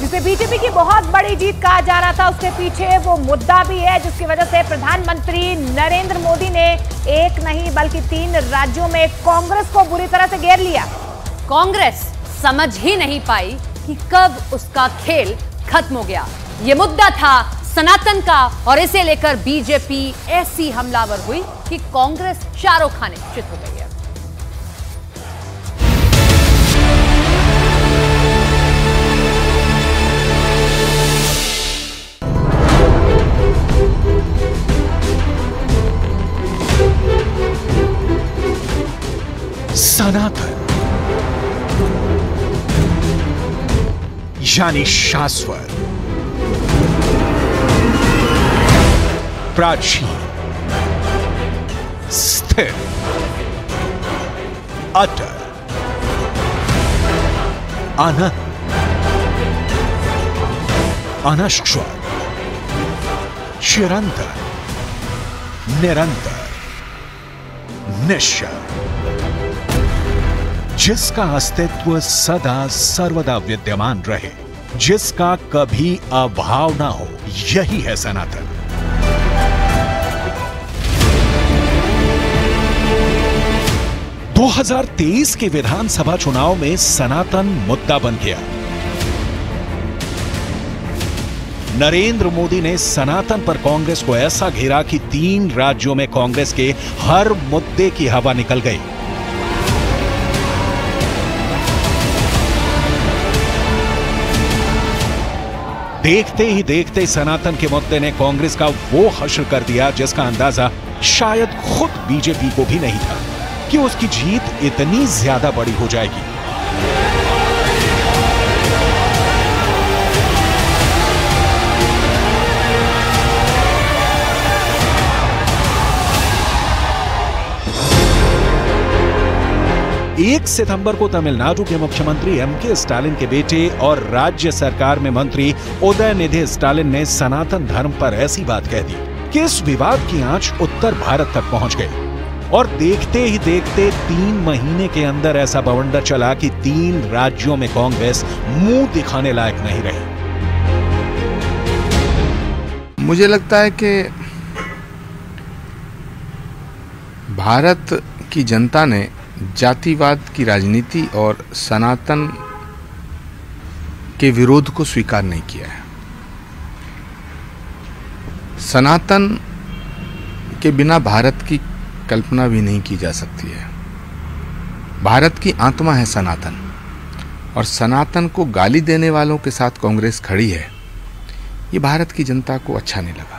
जिसे बीजेपी की बहुत बड़ी जीत कहा जा रहा था, उसके पीछे वो मुद्दा भी है जिसकी वजह से प्रधानमंत्री नरेंद्र मोदी ने एक नहीं बल्कि 3 राज्यों में कांग्रेस को बुरी तरह से घेर लिया। कांग्रेस समझ ही नहीं पाई कि कब उसका खेल खत्म हो गया। ये मुद्दा था सनातन का और इसे लेकर बीजेपी ऐसी हमलावर हुई कि कांग्रेस चारों खाने चित हो गई है। सनातन यानी शाश्वत, प्राचीन, स्थिर, अटल, अनंत, अनश्वर, चिरंतन, निरंतर, निश्चल, जिसका अस्तित्व सदा सर्वदा विद्यमान रहे, जिसका कभी अभाव ना हो, यही है सनातन। दो 2023 के विधानसभा चुनाव में सनातन मुद्दा बन गया। नरेंद्र मोदी ने सनातन पर कांग्रेस को ऐसा घेरा कि 3 राज्यों में कांग्रेस के हर मुद्दे की हवा निकल गई। देखते ही देखते सनातन के मुद्दे ने कांग्रेस का वो हश्र कर दिया जिसका अंदाजा शायद खुद बीजेपी को भी नहीं था कि उसकी जीत इतनी ज्यादा बड़ी हो जाएगी। एक सितंबर को तमिलनाडु के मुख्यमंत्री एमके स्टालिन के बेटे और राज्य सरकार में मंत्री उदयनिधि स्टालिन ने सनातन धर्म पर ऐसी बात कह दी कि इस विवाद की आंच उत्तर भारत तक पहुंच गई और देखते ही देखते 3 महीने के अंदर ऐसा बवंडर चला कि 3 राज्यों में कांग्रेस मुंह दिखाने लायक नहीं रही। मुझे लगता है कि भारत की जनता ने जातिवाद की राजनीति और सनातन के विरोध को स्वीकार नहीं किया है। सनातन के बिना भारत की कल्पना भी नहीं की जा सकती है। भारत की आत्मा है सनातन, और सनातन को गाली देने वालों के साथ कांग्रेस खड़ी है, ये भारत की जनता को अच्छा नहीं लगा।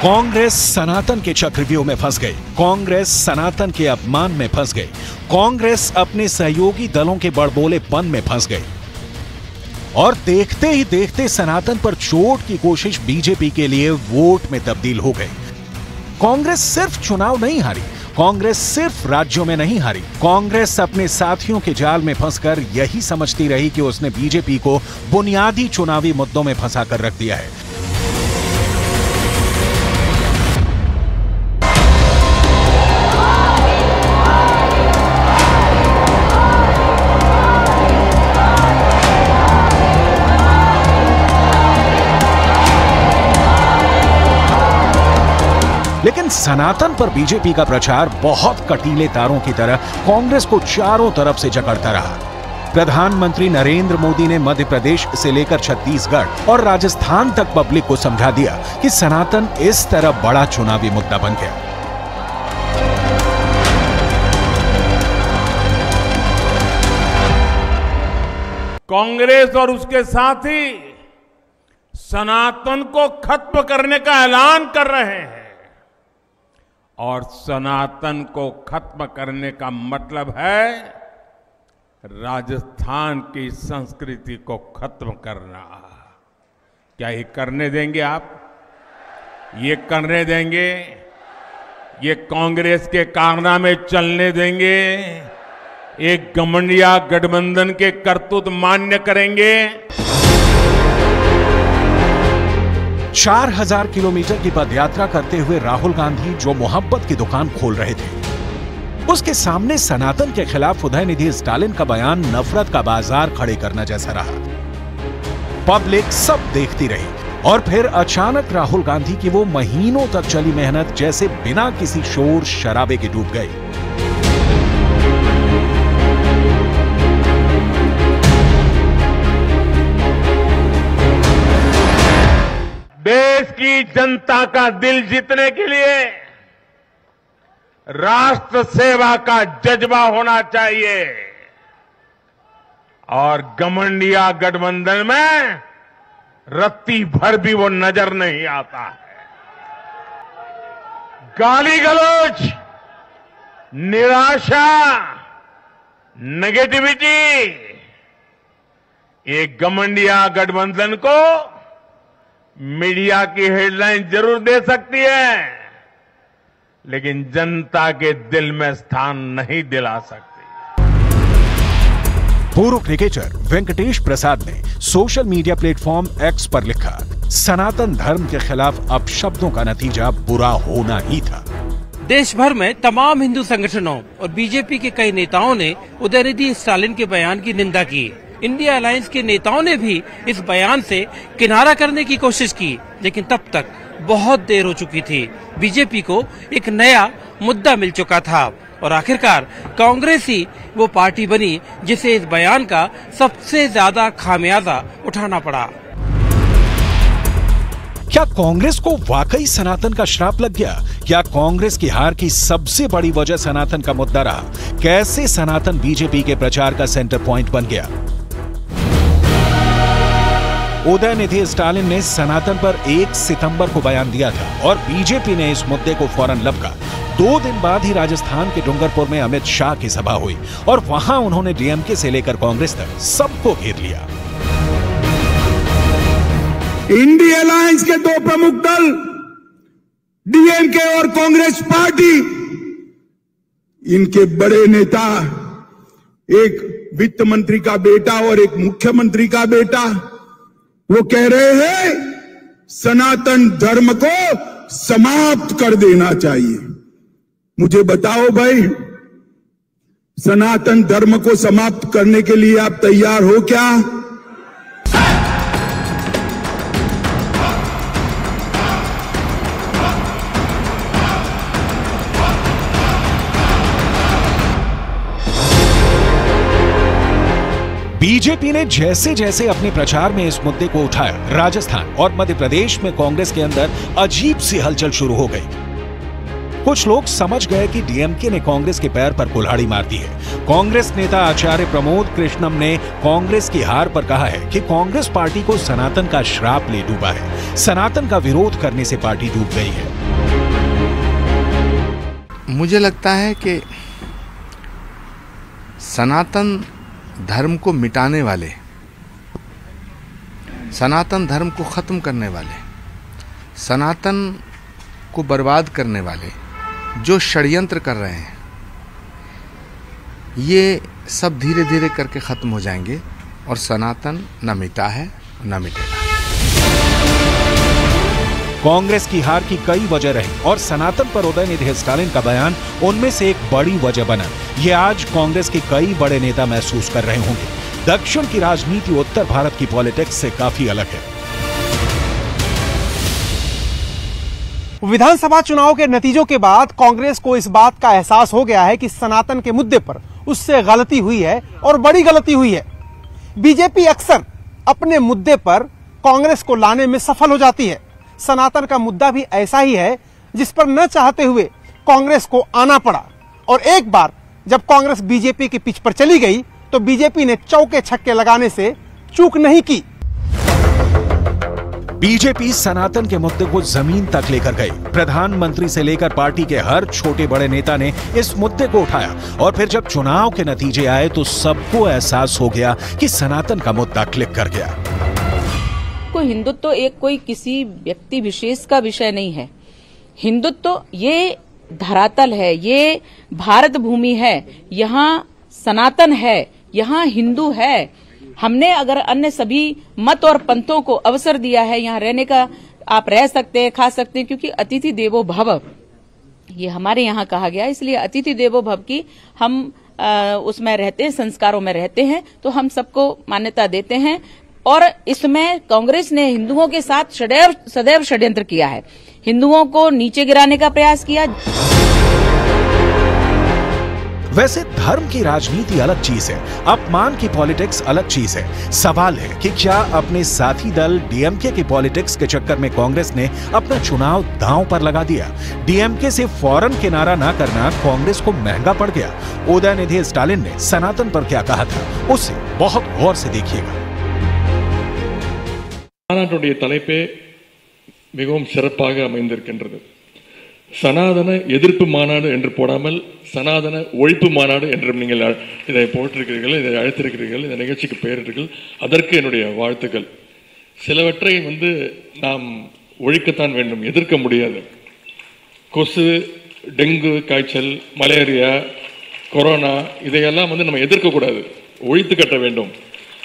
कांग्रेस सनातन के चक्रव्यूह में फंस गई, कांग्रेस सनातन के अपमान में फंस गई, कांग्रेस अपने सहयोगी दलों के बड़बोलेपन में फंस गई और देखते ही देखते सनातन पर चोट की कोशिश बीजेपी के लिए वोट में तब्दील हो गई। कांग्रेस सिर्फ चुनाव नहीं हारी, कांग्रेस सिर्फ राज्यों में नहीं हारी, कांग्रेस अपने साथियों के जाल में फंसकर यही समझती रही कि उसने बीजेपी को बुनियादी चुनावी मुद्दों में फंसा कर रख दिया है। लेकिन सनातन पर बीजेपी का प्रचार बहुत कटीले तारों की तरह कांग्रेस को चारों तरफ से जकड़ता रहा। प्रधानमंत्री नरेंद्र मोदी ने मध्य प्रदेश से लेकर छत्तीसगढ़ और राजस्थान तक पब्लिक को समझा दिया कि सनातन इस तरह बड़ा चुनावी मुद्दा बन गया। कांग्रेस और उसके साथी सनातन को खत्म करने का ऐलान कर रहे हैं, और सनातन को खत्म करने का मतलब है राजस्थान की संस्कृति को खत्म करना। क्या ये करने देंगे आप? ये करने देंगे? ये कांग्रेस के कारनामे चलने देंगे? एक घमंडिया गठबंधन के करतूत मान्य करेंगे? 4000 किलोमीटर की पदयात्रा करते हुए राहुल गांधी जो मोहब्बत की दुकान खोल रहे थे, उसके सामने सनातन के खिलाफ उदयनिधि स्टालिन का बयान नफरत का बाजार खड़े करना जैसा रहा। पब्लिक सब देखती रही और फिर अचानक राहुल गांधी की वो महीनों तक चली मेहनत जैसे बिना किसी शोर शराबे के डूब गई। देश की जनता का दिल जीतने के लिए राष्ट्र सेवा का जज्बा होना चाहिए और घमंडिया गठबंधन में रत्ती भर भी वो नजर नहीं आता है। गाली गलौज, निराशा, नेगेटिविटी, ये घमंडिया गठबंधन को मीडिया की हेडलाइन जरूर दे सकती है, लेकिन जनता के दिल में स्थान नहीं दिला सकती। पूर्व क्रिकेटर वेंकटेश प्रसाद ने सोशल मीडिया प्लेटफॉर्म एक्स पर लिखा, सनातन धर्म के खिलाफ अपशब्दों का नतीजा बुरा होना ही था। देश भर में तमाम हिंदू संगठनों और बीजेपी के कई नेताओं ने उदयनिधि स्टालिन के बयान की निंदा की। इंडिया अलायंस के नेताओं ने भी इस बयान से किनारा करने की कोशिश की, लेकिन तब तक बहुत देर हो चुकी थी। बीजेपी को एक नया मुद्दा मिल चुका था और आखिरकार कांग्रेस ही वो पार्टी बनी जिसे इस बयान का सबसे ज्यादा खामियाजा उठाना पड़ा। क्या कांग्रेस को वाकई सनातन का श्राप लग गया? क्या कांग्रेस की हार की सबसे बड़ी वजह सनातन का मुद्दा रहा? कैसे सनातन बीजेपी के प्रचार का सेंटर पॉइंट बन गया? उदयनिधि स्टालिन ने सनातन पर 1 सितंबर को बयान दिया था और बीजेपी ने इस मुद्दे को फौरन लपका। 2 दिन बाद ही राजस्थान के डूंगरपुर में अमित शाह की सभा हुई और वहां उन्होंने डीएमके से लेकर कांग्रेस तक सबको घेर लिया। इंडिया अलायंस के 2 प्रमुख दल डीएमके और कांग्रेस पार्टी, इनके बड़े नेता, एक वित्त मंत्री का बेटा और एक मुख्यमंत्री का बेटा, वो कह रहे हैं सनातन धर्म को समाप्त कर देना चाहिए। मुझे बताओ भाई, सनातन धर्म को समाप्त करने के लिए आप तैयार हो क्या? बीजेपी ने जैसे जैसे अपने प्रचार में इस मुद्दे को उठाया, राजस्थान और मध्य प्रदेश में कांग्रेस के अंदर अजीब सी हलचल शुरू हो गई। कुछ लोग समझ गए कि डीएमके ने कांग्रेस के पैर पर कुल्हाड़ी मार दी है। कांग्रेस नेता आचार्य प्रमोद कृष्णम ने कांग्रेस की हार पर कहा है कि कांग्रेस पार्टी को सनातन का श्राप ले डूबा है। सनातन का विरोध करने से पार्टी डूब गई है। मुझे लगता है कि सनातन धर्म को मिटाने वाले, सनातन धर्म को खत्म करने वाले, सनातन को बर्बाद करने वाले जो षड्यंत्र कर रहे हैं, ये सब धीरे धीरे करके खत्म हो जाएंगे और सनातन न मिटा है न मिटेगा। कांग्रेस की हार की कई वजह रही और सनातन पर उदयनिधि स्टालिन का बयान उनमें से एक बड़ी वजह बना। ये आज कांग्रेस के कई बड़े नेता महसूस कर रहे होंगे। दक्षिण की राजनीति उत्तर भारत की पॉलिटिक्स से काफी अलग है। विधानसभा चुनाव के नतीजों के बाद कांग्रेस को इस बात का एहसास हो गया है कि सनातन के मुद्दे पर उससे गलती हुई है और बड़ी गलती हुई है। बीजेपी अक्सर अपने मुद्दे पर कांग्रेस को लाने में सफल हो जाती है। सनातन का मुद्दा भी ऐसा ही है जिस पर न चाहते हुए कांग्रेस को आना पड़ा और एक बार जब कांग्रेस बीजेपी के पिच पर चली गई तो बीजेपी ने चौके छक्के लगाने से चूक नहीं की। बीजेपी सनातन के मुद्दे को जमीन तक लेकर गई। प्रधानमंत्री से लेकर पार्टी के हर छोटे बड़े नेता ने इस मुद्दे को उठाया और फिर जब चुनाव के नतीजे आए तो सबको एहसास हो गया कि सनातन का मुद्दा क्लिक कर गया। हिंदुत्व एक कोई किसी व्यक्ति विशेष का विषय नहीं है। हिंदुत्व ये धरातल है, ये भारत भूमि है, यहाँ सनातन है, यहाँ हिंदू है। हमने अगर अन्य सभी मत और पंथों को अवसर दिया है यहाँ रहने का, आप रह सकते हैं, खा सकते हैं, क्योंकि अतिथि देवो भव ये हमारे यहाँ कहा गया, इसलिए अतिथि देवो भव की हम उसमें रहते हैं, संस्कारों में रहते हैं, तो हम सबको मान्यता देते हैं। और इसमें कांग्रेस ने हिंदुओं के साथ सदैव षड्यंत्र किया है, हिंदुओं को नीचे गिराने का प्रयास किया। वैसे धर्म की राजनीति अलग चीज है, अपमान की पॉलिटिक्स अलग चीज है। सवाल है कि क्या अपने साथी दल डीएमके की पॉलिटिक्स के चक्कर में कांग्रेस ने अपना चुनाव दांव पर लगा दिया? डीएमके से फौरन किनारा ना करना कांग्रेस को महंगा पड़ गया। उदयनिधि स्टालिन ने सनातन पर क्या कहा था, उसे बहुत गौर से देखिएगा। மாநாட்டுடைய தலைப்பே மிகவும் சிறப்பாக அமைந்திருக்கின்றது. சனாதன எதிர்ப்பு மாநாடு என்று போடாமல் சனாதன ஒழிப்பு மாநாடு என்றும் நீங்கள் இதை போட்டிருக்கிறீர்கள், இதை அழைத்திருக்கிறீர்கள், இந்த நிகழ்ச்சிக்கு பெயரிட்டீர்கள். அதற்கு என்னுடைய வாழ்த்துக்கள். சிலவற்றை நாம் ஒழிக்கத்தான் வேண்டும், எதிர்க்க முடியாது. கொசு, டெங்கு காய்ச்சல், மலேரியா, கொரோனா இதையெல்லாம் நம்ம எதிர்க்கக்கூடாது, ஒழித்து கட்ட வேண்டும்.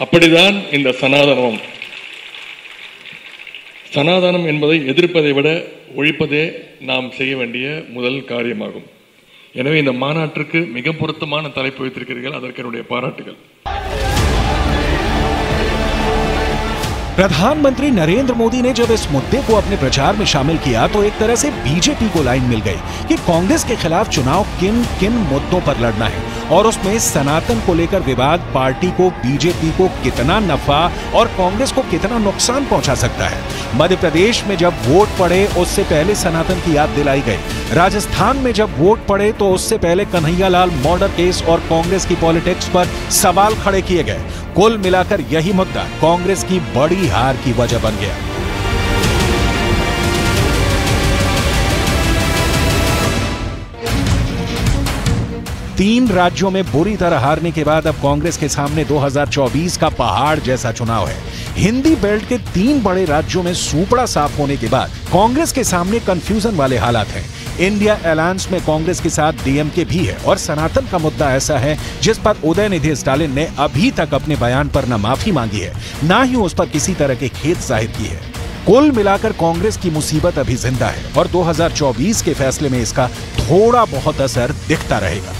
அப்படிதான் இந்த சனாதனம். சனாதனம் என்பதை எதிர்ப்பதை விட ஒழிப்பதே நாம் செய்ய வேண்டிய முதல் காரியமாகும். எனவே இந்த மாநாட்டிற்கு மிக பொருத்தமான தலைப்பு வைத்திருக்கிறீர்கள், அதற்கு என்னுடைய பாராட்டுகள். प्रधानमंत्री नरेंद्र मोदी ने जब इस मुद्दे को अपने प्रचार में शामिल किया तो एक तरह से बीजेपी को लाइन मिल गई कि कांग्रेस के खिलाफ चुनाव किन किन मुद्दों पर लड़ना है, और उसमें सनातन को लेकर विवाद पार्टी को, बीजेपी को कितना नफा और कांग्रेस को कितना नुकसान पहुंचा सकता है। मध्य प्रदेश में जब वोट पड़े उससे पहले सनातन की याद दिलाई गई, राजस्थान में जब वोट पड़े तो उससे पहले कन्हैयालाल मर्डर केस और कांग्रेस की पॉलिटिक्स पर सवाल खड़े किए गए। कुल मिलाकर यही मुद्दा कांग्रेस की बड़ी हार की वजह बन गया। तीन राज्यों में बुरी तरह हारने के बाद अब कांग्रेस के सामने 2024 का पहाड़ जैसा चुनाव है। हिंदी बेल्ट के 3 बड़े राज्यों में सूपड़ा साफ होने के बाद कांग्रेस के सामने कंफ्यूजन वाले हालात हैं। इंडिया अलायंस में कांग्रेस के साथ डीएमके भी है, और सनातन का मुद्दा ऐसा है जिस पर उदयनिधि स्टालिन ने अभी तक अपने बयान पर न माफी मांगी है, ना ही उस पर किसी तरह के खेद जाहिर की है। कुल मिलाकर कांग्रेस की मुसीबत अभी जिंदा है और 2024 के फैसले में इसका थोड़ा बहुत असर दिखता रहेगा।